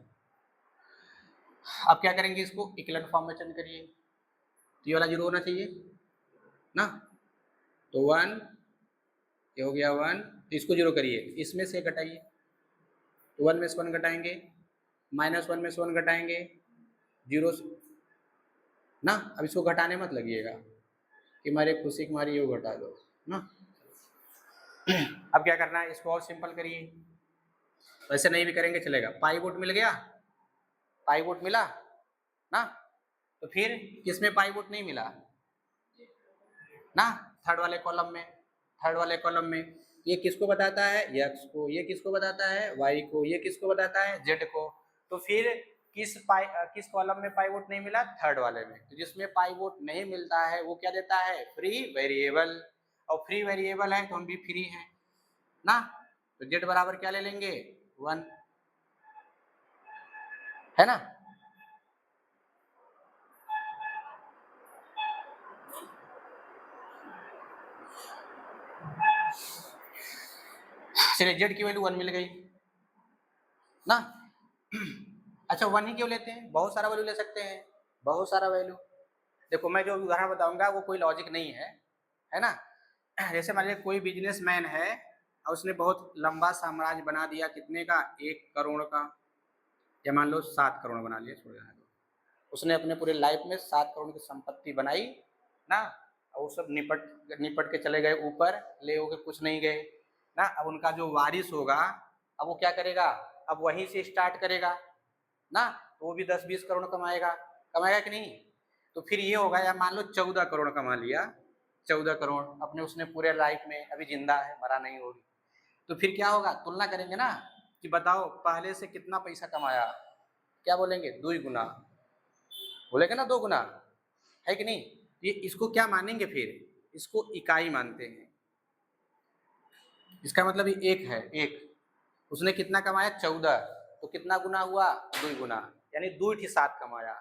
अब क्या करेंगे, इसको इक्विवेलेंट फॉर्म में चेंज करिए, तो ये वाला 0 होना चाहिए ना, तो 1 ये हो गया 1, तो इसको 0 करिए, इसमें से घटाइए, तो 1 में से 1 घटाएंगे, माइनस 1 में से 1 घटाएंगे 0 ना। अब इसको घटाने मत लगिएगा कि हमारे खुशी कुमारी ये घटा दो ना। अब क्या करना है, इसको और सिंपल करिए, वैसे नहीं भी करेंगे चलेगा, पाई वोट मिल गया, पाई वोट मिला ना, तो फिर किसमें पाई वोट नहीं मिला ना, थर्ड वाले कॉलम में, थर्ड वाले कॉलम में ये किसको बताता है x को, ये किसको बताता है y को, ये किसको बताता है z को, तो फिर किस कॉलम में पाइवोट नहीं मिला, थर्ड वाले में, तो जिसमें पाइवोट नहीं मिलता है वो क्या देता है फ्री वेरिएबल, और फ्री वेरिएबल है तो हम भी फ्री हैं ना, तो z बराबर क्या ले लेंगे 1, है ना। चलिए z की वैल्यू 1 मिल गई ना। अच्छा 1 ही क्यों लेते हैं, बहुत सारा वैल्यू ले सकते हैं, बहुत सारा वैल्यू। देखो मैं जो उदाहरण बताऊंगा वो कोई लॉजिक नहीं है ना। जैसे मान लीजिए कोई बिजनेसमैन है और उसने बहुत लंबा साम्राज्य बना दिया, कितने का 1 करोड़ का, या मान लो 7 करोड़ बना लिया, छोड़ जाने दो, उसने अपने पूरे लाइफ में 7 करोड़ की संपत्ति बनाई ना, और वो सब निपट के चले गए ऊपर, ले होके कुछ नहीं गए ना। अब उनका जो वारिस होगा अब वो क्या करेगा, अब वहीं से स्टार्ट करेगा ना, तो वो भी 10-20 करोड़ कमाएगा, कमाएगा कि नहीं। तो फिर ये होगा, या मान लो 14 करोड़ कमा लिया, 14 करोड़ अपने उसने पूरे लाइफ में, अभी जिंदा है मरा नहीं होगी, तो फिर क्या होगा, तुलना करेंगे ना कि बताओ पहले से कितना पैसा कमाया, क्या बोलेंगे 2 गुना, बोलेंगे ना 2 गुना, है कि नहीं। ये इसको क्या मानेंगे फिर, इसको इकाई मानते हैं, इसका मतलब ये एक है, एक, उसने कितना कमाया 14, तो कितना गुना हुआ 2 गुना, यानी 2 7 कमाया,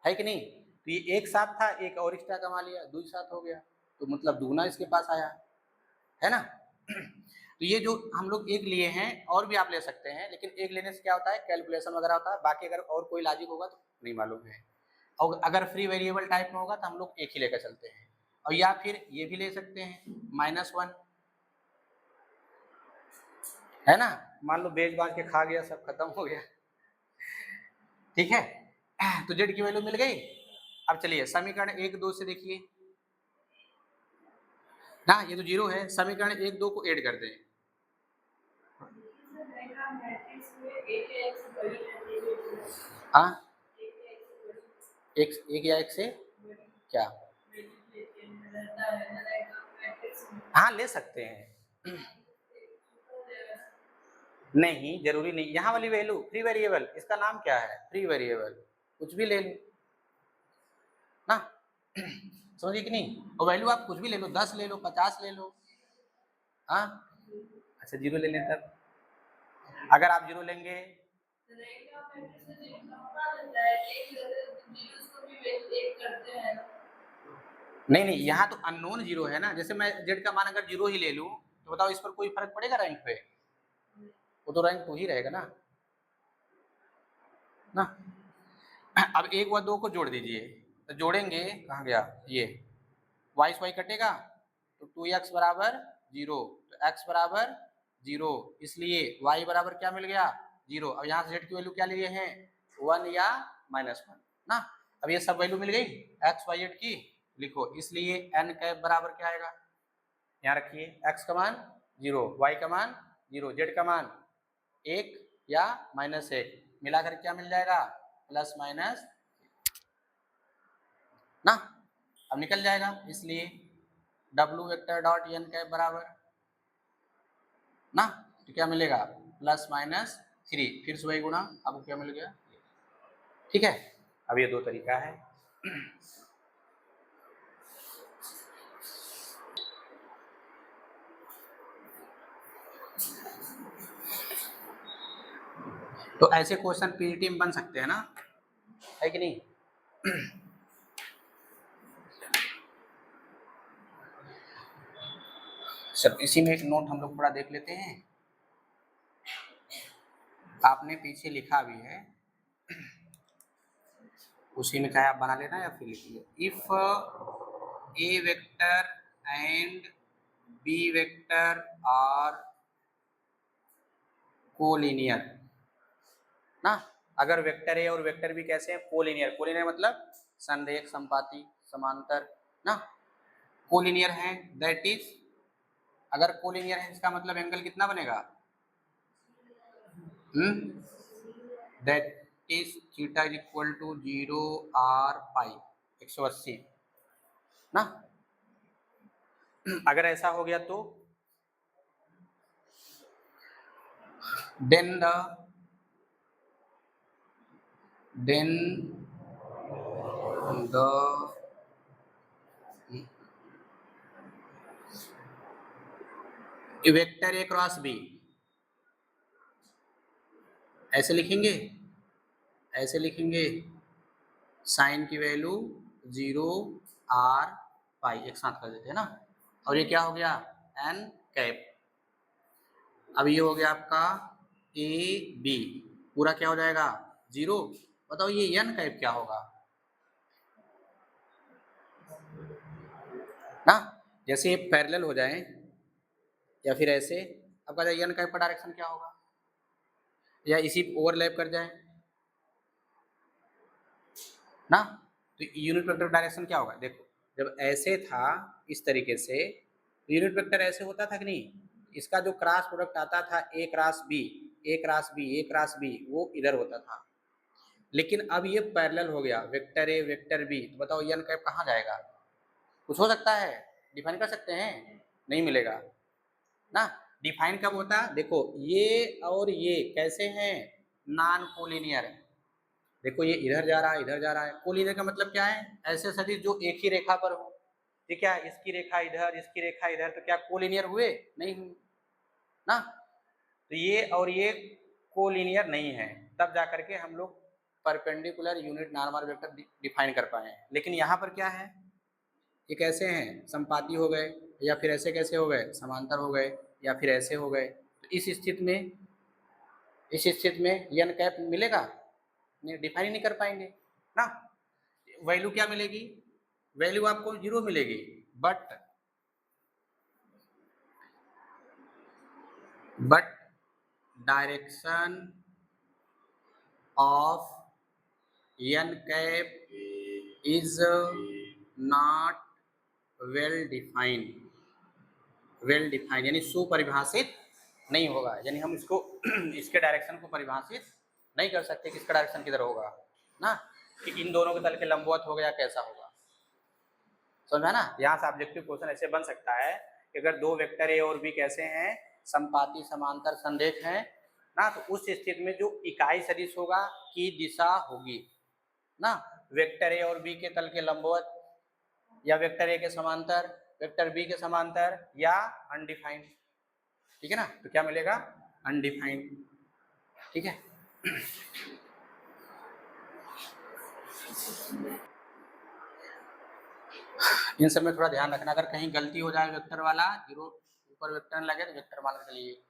है कि नहीं। तो ये एक साथ था, एक और एक्स्ट्रा कमा लिया, 2 साथ हो गया, तो मतलब दुगना इसके पास आया, है ना। तो ये जो हम लोग एक लिए हैं, और भी आप ले सकते हैं, लेकिन एक लेने से क्या होता है, कैलकुलेशन वगैरह होता है, बाकी अगर और कोई लॉजिक होगा तो नहीं मालूम है। और अगर फ्री वेरिएबल टाइप में होगा तो हम लोग एक ही लेकर चलते हैं। और या फिर ये भी ले सकते हैं -1, है ना, मान लो बेच बांच के खा गया, सब खत्म हो गया, ठीक है। तो जेड की वैल्यू मिल गई। अब चलिए समीकरण 1-2 से देखिए ना, ये तो 0 है, समीकरण 1-2 को ऐड कर दें। हाँ, एक या एक से क्या, हाँ ले सकते हैं, नहीं जरूरी नहीं, यहाँ वाली वैल्यू फ्री वेरिएबल, इसका नाम क्या है, फ्री वेरिएबल, कुछ भी ले लो ना, समझिए कि नहीं। और वैल्यू आप कुछ भी ले लो, 10 ले लो, 50 ले लो, हाँ। अच्छा 0 ले लें तब, अगर आप 0 लेंगे नहीं नहीं, यहाँ तो अननोन 0 है ना, जैसे मैं जेड का मान अगर 0 ही ले लूँ तो बताओ इस पर कोई फर्क पड़ेगा रैंक पे, वो तो रैंक 2 ही रहेगा ना। अब 1 व 2 को जोड़ दीजिए, तो जोड़ेंगे, कहाँ गया ये, y से y कटेगा तो 2x बराबर 0, तो x बराबर 0, इसलिए y बराबर क्या मिल गया 0। अब यहाँ से z की वैल्यू क्या लिए हैं 1 या -1 ना। अब ये सब वैल्यू मिल गई x y z की, लिखो, इसलिए n कैप बराबर क्या आएगा, यहाँ रखिए, x का मान 0, y का मान 0, z का मान 1 या -1, मिलाकर क्या मिल जाएगा ±, ना। अब निकल जाएगा, इसलिए w vector dot n cap बराबर ना, तो क्या मिलेगा ±3, फिर से वही गुणा, आपको क्या मिल गया, ठीक है। अब ये 2 तरीका है। तो ऐसे क्वेश्चन पीजीटी में बन सकते हैं ना, है कि नहीं। चलो इसी में एक नोट हम लोग थोड़ा देख लेते हैं, आपने पीछे लिखा भी है, उसी में चाहे आप बना लेना या फिर लिखिए, if A vector and B vector are collinear ना, अगर वेक्टर ए और वेक्टर बी कैसे हैं, कोलिनियर, कोलिनियर मतलब संरेख, संपाती, समांतर ना, कोलिनियर है, दैट इज, अगर कोलिनियर है इसका मतलब एंगल कितना बनेगा, that is theta is equal to 0 r pi 180 ना। अगर ऐसा हो गया तो then the vector A cross B, ऐसे लिखेंगे, ऐसे लिखेंगे, साइन की वैल्यू 0 r पाई, एक साथ कर देते हैं ना, और ये क्या हो गया n कैप। अब ये हो गया आपका ए बी, पूरा क्या हो जाएगा 0, बताओ ये n कैप क्या होगा ना, जैसे ये पैरेलल हो जाए या फिर ऐसे, अब कहा जाए n कैप का डायरेक्शन क्या होगा, या इसी ओवरलैप कर जाए ना, तो यूनिट वेक्टर डायरेक्शन क्या होगा, देखो जब ऐसे था इस तरीके से, यूनिट वेक्टर ऐसे होता था कि नहीं, इसका जो क्रॉस प्रोडक्ट आता था ए क्रॉस बी, ए क्रॉस बी, ए क्रॉस बी, वो इधर होता था, लेकिन अब ये पैरेलल हो गया, वेक्टर ए वेक्टर बी, तो बताओ एन कैप कहाँ जाएगा, कुछ हो सकता है, डिफाइन कर सकते हैं, नहीं मिलेगा ना। डिफाइन कब होता है, देखो ये और ये कैसे हैं, नॉन कोलिनियर, देखो ये इधर जा रहा है, इधर जा रहा है, कोलिनियर का मतलब क्या है, ऐसे सदिश जो एक ही रेखा पर हो, ठीक है, इसकी रेखा इधर, इसकी रेखा इधर, तो क्या कोलिनियर हुए, नहीं हुए ना, तो ये और ये कोलिनियर नहीं है, तब जाकर के हम लोग perpendicular unit normal vector define कर पाए। लेकिन यहाँ पर क्या है, ये कैसे हैं, संपाती हो गए, या फिर ऐसे कैसे हो गए, समांतर हो गए, या फिर ऐसे हो गए। तो इस स्थिति में एन कैप मिलेगा नहीं, डिफाइन ही नहीं कर पाएंगे ना। वैल्यू क्या मिलेगी, वैल्यू आपको 0 मिलेगी, but direction of N cap is not well defined यानी सुपरिभाषित नहीं होगा, यानी हम इसको इसके डायरेक्शन को परिभाषित नहीं कर सकते किसका डायरेक्शन किधर होगा ना, कि इन दोनों के तल के लंबवत हो गया कैसा होगा, समझा ना। यहाँ से ऑब्जेक्टिव क्वेश्चन ऐसे बन सकता है कि अगर दो वेक्टर ए और बी कैसे हैं, संपाती समांतर संरेख हैं ना, तो उस स्थिति में जो इकाई सदिश होगा की दिशा होगी ना, वेक्टर ए और बी के तल के लंबवत, या वेक्टर ए के समांतर, वेक्टर बी के समांतर, या अनडिफाइंड। ठीक है ना, तो क्या मिलेगा, अनडिफाइंड। ठीक है, इन सब में थोड़ा ध्यान रखना, अगर कहीं गलती हो जाए वेक्टर वाला, जीरो ऊपर वेक्टर लगे तो वेक्टर मान के चलिए।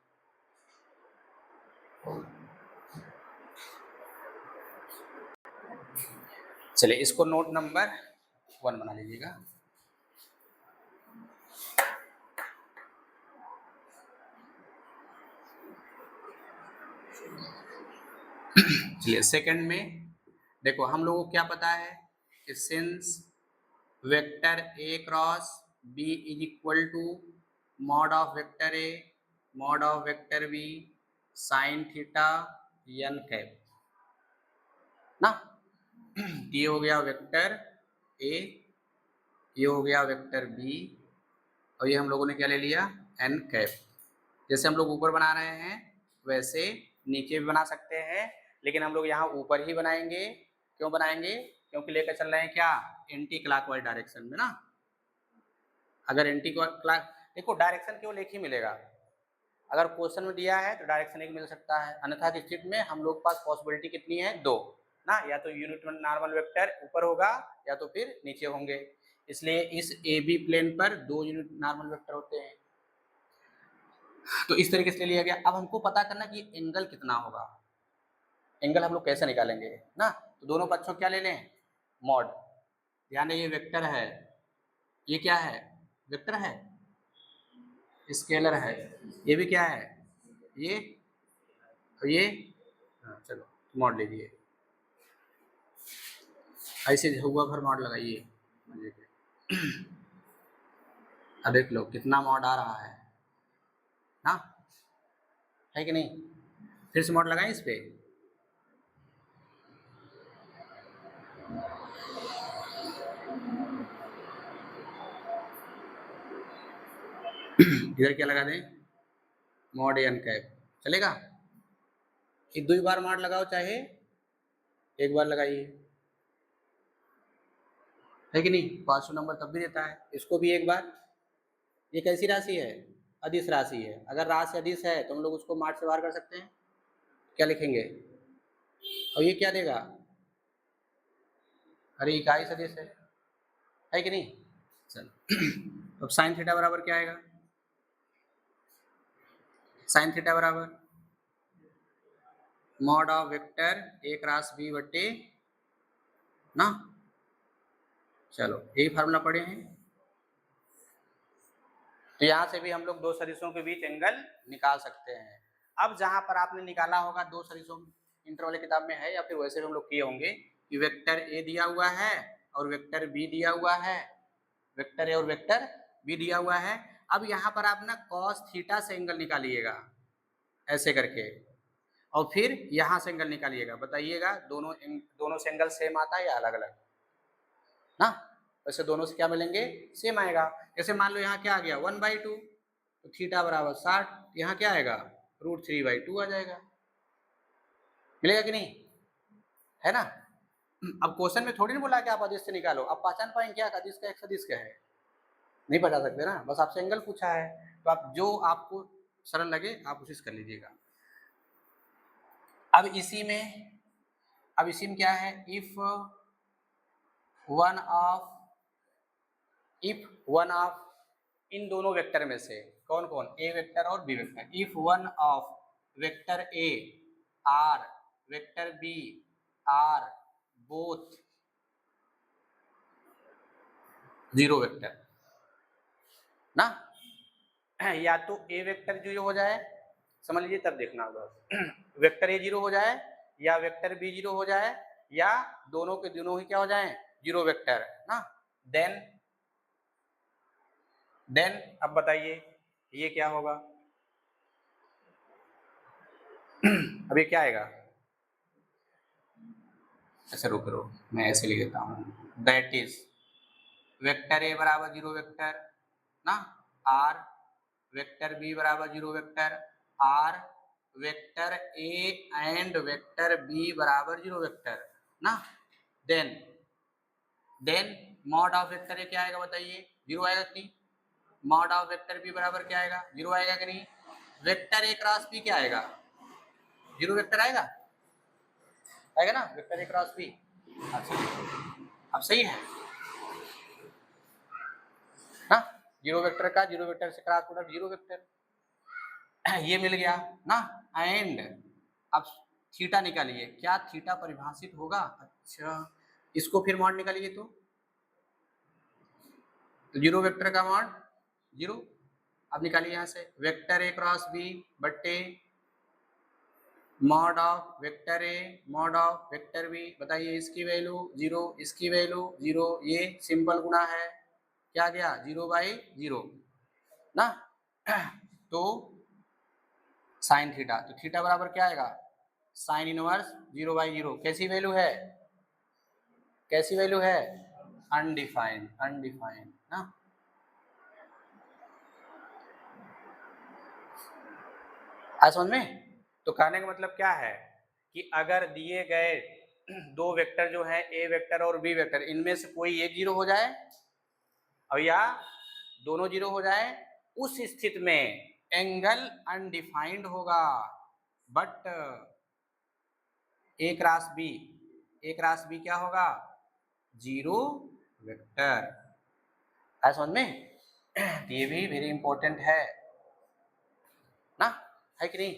चलिए इसको नोट नंबर 1 बना लीजिएगा। चलिए सेकंड में देखो, हम लोगों को क्या पता है कि since vector A cross B is equal to mod of vector A mod of vector B sine theta N cap ना। ये हो गया वेक्टर ए, ये हो गया वेक्टर बी, और ये हम लोगों ने क्या ले लिया, एन कैप। जैसे हम लोग ऊपर बना रहे हैं वैसे नीचे भी बना सकते हैं, लेकिन हम लोग यहाँ ऊपर ही बनाएंगे। क्यों बनाएंगे, क्योंकि लेकर चल रहे हैं क्या, एंटी क्लॉकवाइज डायरेक्शन में ना। अगर एंटी क्लॉक, देखो डायरेक्शन केवल एक ही मिलेगा, अगर क्वेश्चन में दिया है तो डायरेक्शन एक मिल सकता है, अन्यथा की स्थिति में हम लोग के पास पॉसिबिलिटी कितनी है, 2 ना, या तो यूनिट नॉर्मल वेक्टर ऊपर होगा या तो फिर नीचे होंगे। इसलिए इस ए बी प्लेन पर 2 यूनिट नॉर्मल वेक्टर होते हैं, तो इस तरीके से लिया गया। अब हमको पता करना कि एंगल कितना होगा, एंगल हम लोग कैसे निकालेंगे ना, तो दोनों पक्षों क्या ले लें, मॉड। ध्यान ये वेक्टर है, ये क्या है, वेक्टर है, स्केलर है, ये भी क्या है, ये चलो मॉड लीजिए, ऐसे हुआ भर मॉड लगाइए। अब देख लो कितना मॉड आ रहा है ना, है कि नहीं। फिर से मॉड लगाएं इस पे, इधर क्या लगा दें, मॉड एन कैप, चलेगा। एक 2 बार मॉड लगाओ, चाहे एक बार लगाइए, है कि नहीं, पॉजिटिव नंबर तब भी देता है। इसको भी एक बार, ये कैसी राशि है, अदिश राशि है। अगर राशि अदिश है तो हम लोग उसको मॉड से बाहर कर सकते हैं, क्या लिखेंगे, और ये क्या देगा, अरे इकाई सदिश है कि नहीं। चलो अब साइन थीटा बराबर क्या आएगा, साइन थीटा बराबर mod of vector A cross B बट्टे ना। चलो यही फार्मूला पढ़े हैं, तो यहाँ से भी हम लोग 2 सदिशों के बीच एंगल निकाल सकते हैं। अब जहां पर आपने निकाला होगा 2 सदिशों, इंटर वाले किताब में है या फिर वैसे भी हम लोग किए होंगे कि वेक्टर ए दिया हुआ है और वेक्टर बी दिया हुआ है, वेक्टर ए और वेक्टर बी दिया हुआ है। अब यहाँ पर आप ना कॉस थीटा से एंगल निकालिएगा ऐसे करके, और फिर यहाँ से एंगल निकालिएगा, बताइएगा दोनों से एंगल सेम आता है या अलग अलग ना। वैसे दोनों से क्या मिलेंगे, सेम आएगा। जैसे मान लो यहाँ क्या आ गया 1/2, तो थीटा बराबर 60, यहाँ क्या आएगा √3/2 आ जाएगा, मिलेगा कि नहीं, है ना। अब क्वेश्चन में थोड़ी ना बोला कि आप अदिश से निकालो, आप पहचान पाएंगे क्या अदिश का एक सदिश का है, नहीं बता सकते ना, बस आपसे एंगल पूछा है, तो आप जो आपको सरल लगे आप उसी से कर लीजिएगा। अब इसी में अब इसी में क्या है, इफ वन ऑफ इन दोनों वेक्टर में से कौन कौन, ए वेक्टर और B vector, if one of vector A or vector B or both zero vector ना, या तो ए वेक्टर जीरो हो जाए, समझ लीजिए तब देखना होगा, वेक्टर ए जीरो हो जाए या वेक्टर बी जीरो हो जाए या दोनों के दोनों ही क्या हो जाए, जीरो वेक्टर ना, देन अब बताइए ये क्या होगा, अब ये क्या आएगा, ऐसे रुको मैं ऐसे लिख देता हूँ, दैट इज वेक्टर ए बराबर जीरो वेक्टर ना, आर वेक्टर बी बराबर zero vector, or vector A and vector B बराबर जीरो वेक्टर ना, then mod of vector A क्या आएगा बताइए, जीरो आएगा कि नहीं, मॉड ऑफ वेक्टर बी बराबर क्या आएगा, जीरो आएगा कि नहीं, वेक्टर ए क्रॉस बी क्या आएगा, जीरो वेक्टर आएगा, आएगा ना, वेक्टर ए क्रॉस बी, अब सही है ना, जीरो वेक्टर का जीरो वेक्टर से क्रॉस प्रोडक्ट जीरो वेक्टर, ये मिल गया ना, एंड अब थीटा निकालिए, क्या थीटा परिभाषित होगा, अच्छा इसको फिर मॉड निकालिए तो जीरो वेक्टर का मॉड जीरो, अब निकालिए यहां से वेक्टर ए क्रॉस बी बट्टे mod of vector A mod of vector B, बताइए इसकी वैल्यू जीरो इसकी वैल्यू जीरो, ये सिंपल गुणा है, क्या गया जीरो बाई जीरो ना, तो साइन थीटा, तो थीटा बराबर क्या आएगा, sine inverse zero by zero, कैसी वैल्यू है, कैसी वैल्यू है, अनडिफाइंड ना, आज समझ में, तो कहने का मतलब क्या है कि अगर दिए गए दो वेक्टर जो है ए वेक्टर और बी वेक्टर, इनमें से कोई एक जीरो हो जाए और या दोनों जीरो हो जाए, उस स्थिति में एंगल अनडिफाइंड होगा, बट ए क्रॉस बी क्या होगा, जीरो वेक्टर, है समझ में, ये भी वेरी इंपॉर्टेंट है ना, है कि नहीं।